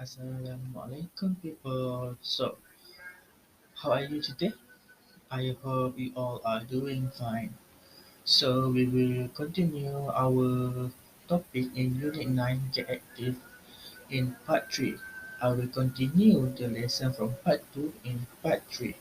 Assalamualaikum people. So, how are you today? I hope you all are doing fine. So, we will continue our topic in Unit 9 Get Active in Part 3. I will continue the lesson from Part 2 in Part 3.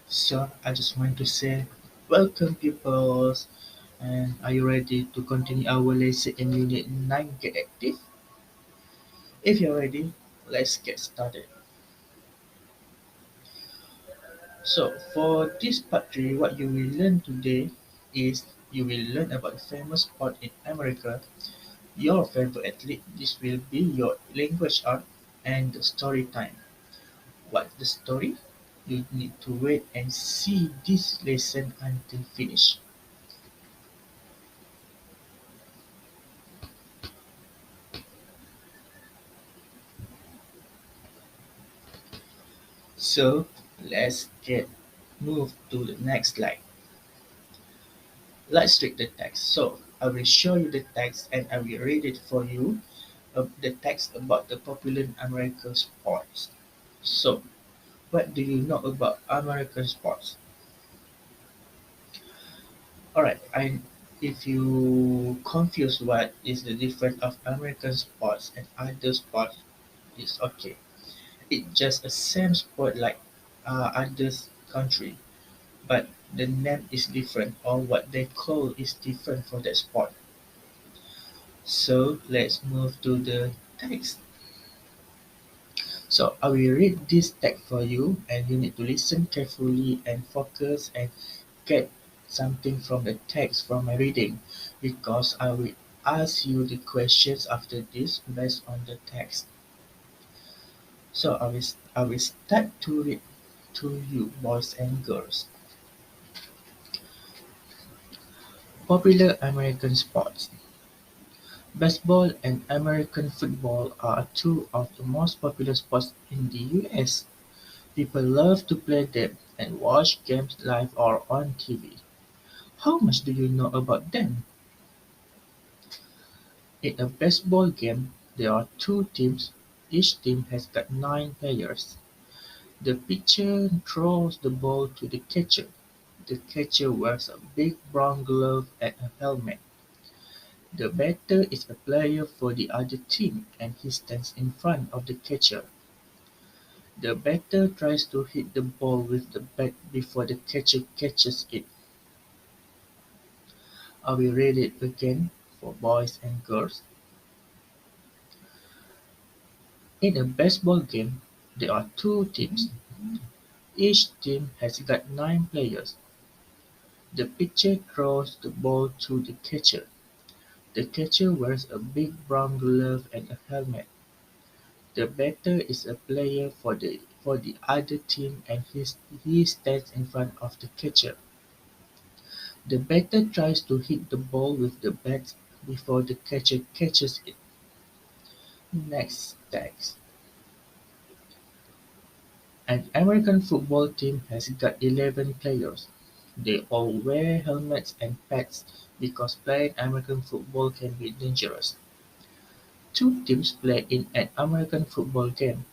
So, I just want to say welcome people. And are you ready to continue our lesson in Unit 9 Get Active? If you're ready, let's get started. So for this part 3, what you will learn today is you will learn about the famous sport in America, your favorite athlete, this will be your language art, and the story time. What's the story? You need to wait and see this lesson until finish. So let's get move to the next slide. Let's read the text. So I will show you the text and I will read it for you. The text about the popular American sports. So, what do you know about American sports? Alright, I if you confuse what is the difference of American sports and other sports, it's okay. It's just a same sport like other country, but the name is different or what they call is different for that sport. So let's move to the text. So I will read this text for you and you need to listen carefully and focus and get something from the text from my reading because I will ask you the questions after this based on the text. So I will start to read to you boys and girls. Popular American sports. Baseball and American football are two of the most popular sports in the US. People love to play them and watch games live or on TV. How much do you know about them? In a baseball game, there are two teams. Each team has got 9 players. The pitcher throws the ball to the catcher. The catcher wears a big brown glove and a helmet. The batter is a player for the other team and he stands in front of the catcher. The batter tries to hit the ball with the bat before the catcher catches it. I will read it again for boys and girls. In a baseball game, there are two teams. Each team has got 9 players. The pitcher throws the ball to the catcher. The catcher wears a big brown glove and a helmet. The batter is a player for the other team and he stands in front of the catcher. The batter tries to hit the ball with the bat before the catcher catches it. Next text. An American football team has got 11 players. They all wear helmets and pads because playing American football can be dangerous. Two teams play in an American football game.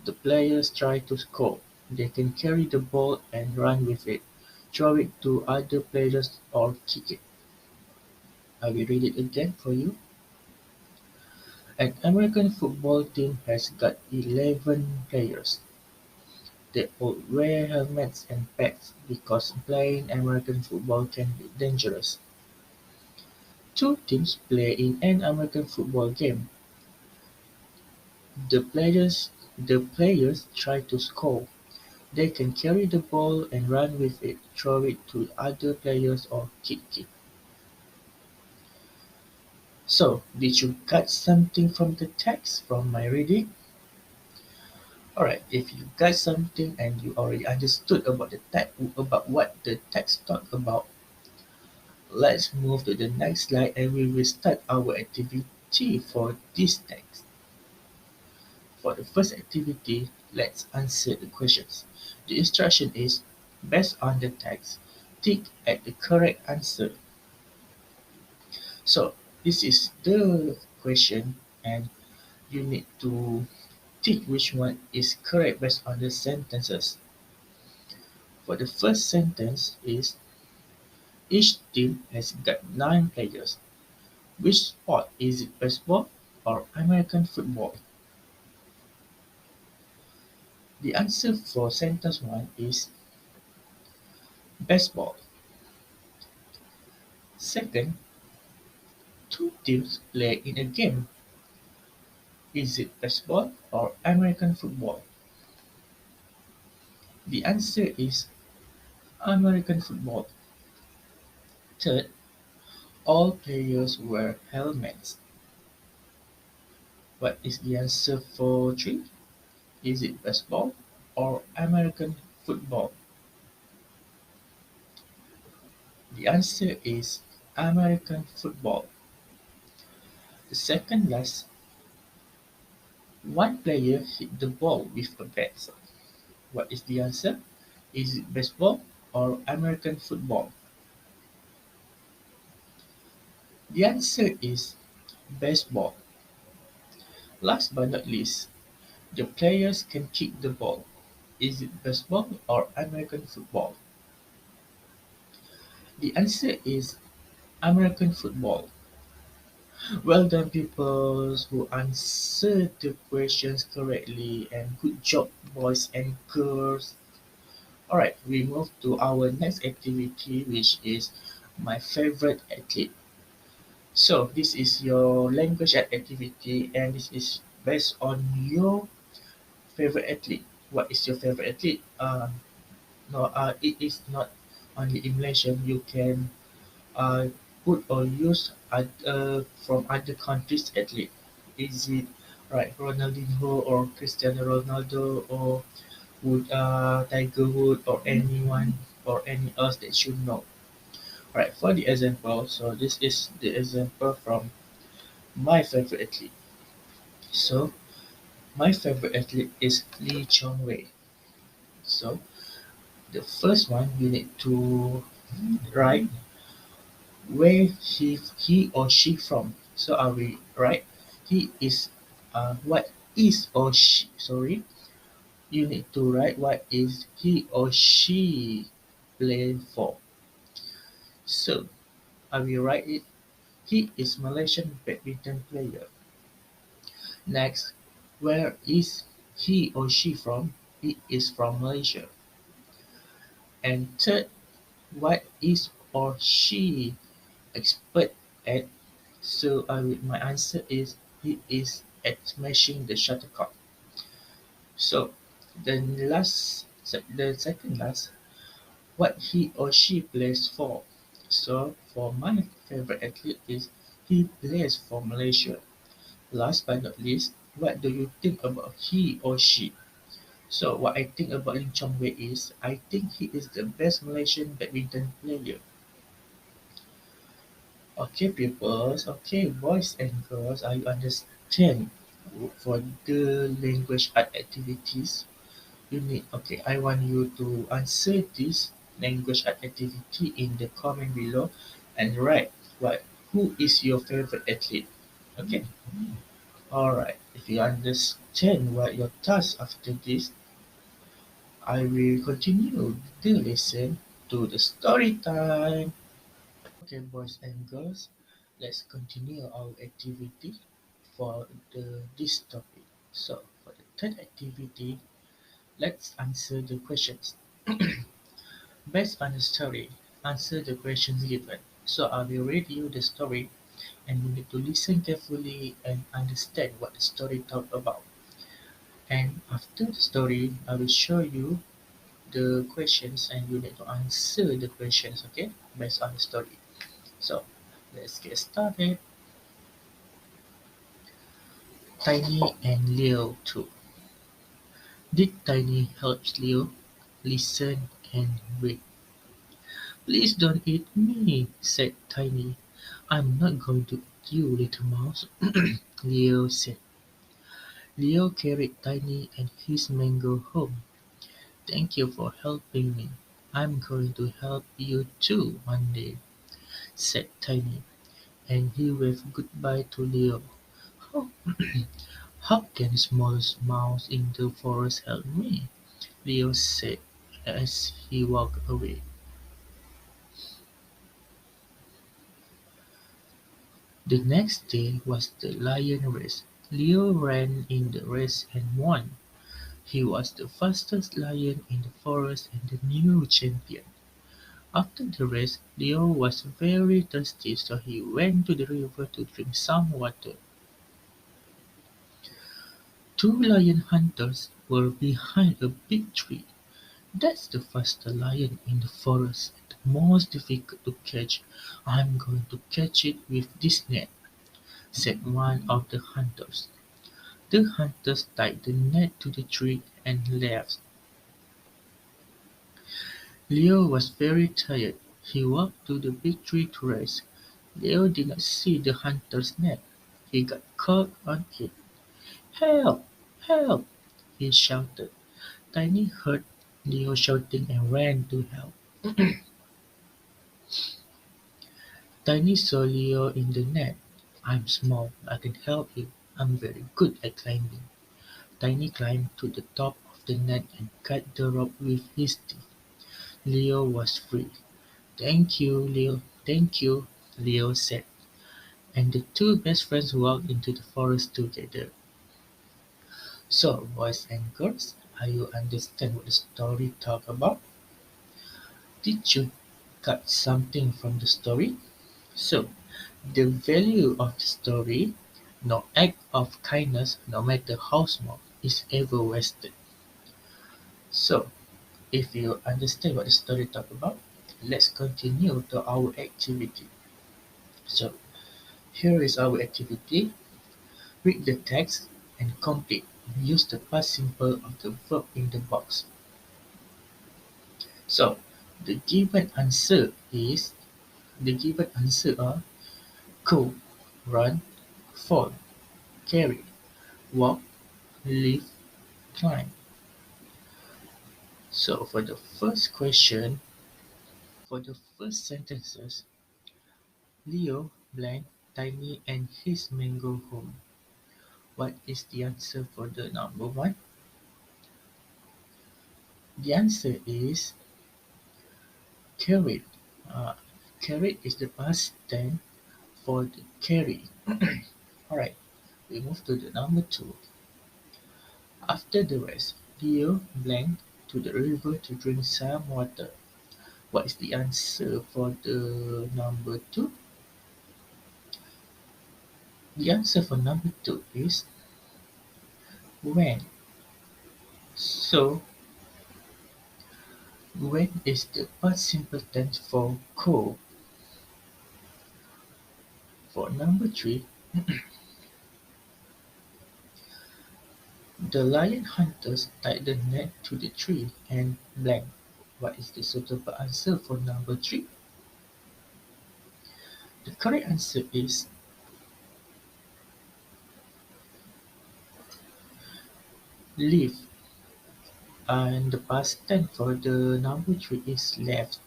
The players try to score. They can carry the ball and run with it, throw it to other players or kick it. I will read it again for you. An American football team has got 11 players. They all wear helmets and pads because playing American football can be dangerous. Two teams play in an American football game. The players try to score. They can carry the ball and run with it, throw it to other players or kick it. So, did you got something from the text from my reading? Alright, if you got something and you already understood about the text about what the text talk about, let's move to the next slide and we will start our activity for this text. For the first activity, let's answer the questions. The instruction is, based on the text, tick at the correct answer. So, this is the question and You need to tick which one is correct based on the sentences. For the first sentence is each team has got 9 players. Which sport is it, baseball or American football? The answer for sentence 1 is baseball. Second, two teams play in a game. Is it baseball or American football? The answer is American football. Third, all players wear helmets. What is the answer for 3? Is it baseball or American football? The answer is American football. The second last, one player hit the ball with a bat. What is the answer? Is it baseball or American football? The answer is baseball. Last but not least, the players can kick the ball. Is it baseball or American football? The answer is American football. Well done, people who answered the questions correctly, and good job, boys and girls. Alright, we move to our next activity, which is my favorite athlete. So, this is your language activity, and this is based on your favorite athlete. What is your favorite athlete? No, it is not only in Malaysia. You can put or use from other countries athlete. Is it right Ronaldinho or Cristiano Ronaldo or Tiger Wood or anyone or any else that you know? Right, for the example, so this is the example from my favorite athlete. So my favorite athlete is Lee Chong Wei. So the first one you need to write where he or she from. So are we right? He is what is or she sorry. You need to write what is he or she playing for. So I will write it. He is Malaysian badminton player. Next, where is he or she from? He is from Malaysia. And third, what is or she expert at? So my answer is he is at smashing the shuttlecock. So the second last, what he or she plays for. So for my favorite athlete is he plays for Malaysia. Last but not least, what do you think about he or she? So what I think about Lim Chong Wei is I think he is the best Malaysian badminton player. Okay, pupils, okay, boys and girls, I understand for the language art activities. You need, okay, I want you to answer this language art activity in the comment below and write who is your favorite athlete. Okay, alright. If you understand what your task after this, I will continue the lesson to the story time. Okay, boys and girls, let's continue our activity for this topic. So, for the third activity, let's answer the questions. Based on the story, answer the questions given. So, I will read you the story, and you need to listen carefully and understand what the story talk about. And after the story, I will show you the questions, and you need to answer the questions. Okay, based on the story. So, let's get started. Tiny and Leo too. Did Tiny help Leo? Listen and wait. Please don't eat me, said Tiny. I'm not going to eat you, little mouse, Leo said. Leo carried Tiny and his mango home. Thank you for helping me. I'm going to help you too one day, said Tiny, and he waved goodbye to Leo. How, "How can the smallest mouse in the forest help me?" Leo said as he walked away. The next day was the lion race. Leo ran in the race and won. He was the fastest lion in the forest and the new champion. After the race, Leo was very thirsty, so he went to the river to drink some water. Two lion hunters were behind a big tree. "That's the fastest lion in the forest, the most difficult to catch. I'm going to catch it with this net," said one of the hunters. The hunters tied the net to the tree and left. Leo was very tired. He walked to the big tree to rest. Leo did not see the hunter's net. He got caught on it. "Help! Help!" he shouted. Tiny heard Leo shouting and ran to help. Tiny saw Leo in the net. "I'm small. I can help you. I'm very good at climbing." Tiny climbed to the top of the net and cut the rope with his teeth. Leo was free. "Thank you, Leo. Thank you," Leo said. And the two best friends walked into the forest together. So, boys and girls, are you understand what the story talk about? Did you got something from the story? So, the value of the story: no act of kindness, no matter how small, is ever wasted. So, if you understand what the story talk about, let's continue to our activity. So, here is our activity. Read the text and complete. Use the past simple of the verb in the box. So, the given answer is the given answer are go, run, fall, carry, walk, live, climb. So for the first question, for the first sentences, Leo blank Tiny and his mango home. What is the answer for the number one? The answer is carried. Uh, Carried is the past tense for the carry. Alright, we move to the number two. After the race, Leo blank to the river to drink some water. What is the answer for the number two? The answer for number two is when. So when is the past simple tense for go. For number three, the lion hunters tied the net to the tree and blank. What is the suitable answer for number three? The correct answer is leave, and the past tense for the number three is left.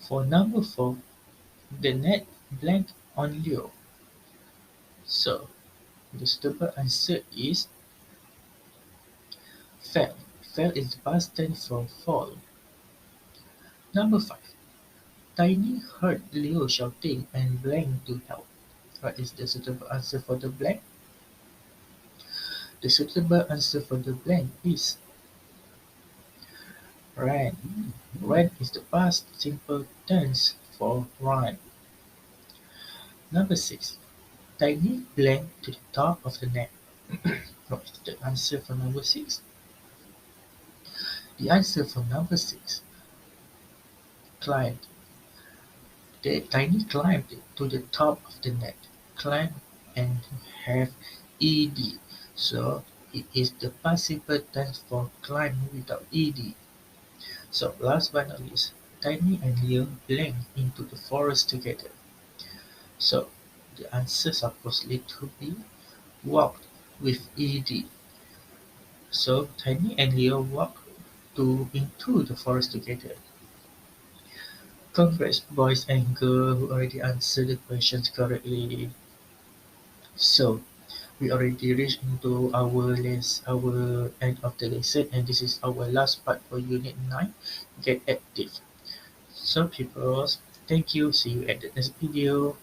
For number four, the net blank on Leo. So the suitable answer is fell. Fell is the past tense for fall. Number five. Tiny heard Leo shouting and blank to help. What is the suitable answer for the blank? The suitable answer for the blank is ran. Ran is the past simple tense for run. Number six. Tiny blank to the top of the net. What is the answer for number six? The answer for number six, climbed. The Tiny climbed to the top of the net. Climb and have ed. So it is the past simple tense for climb without ed. So last but not least, Tiny and Leo blend into the forest together. So the answer supposedly to be walked with ed. So Tiny and Leo walk to into the forest together. Congrats, boys and girls who already answered the questions correctly. So we already reached into our end of the lesson, and this is our last part for Unit 9, Get Active. So people, thank you. See you at the next video.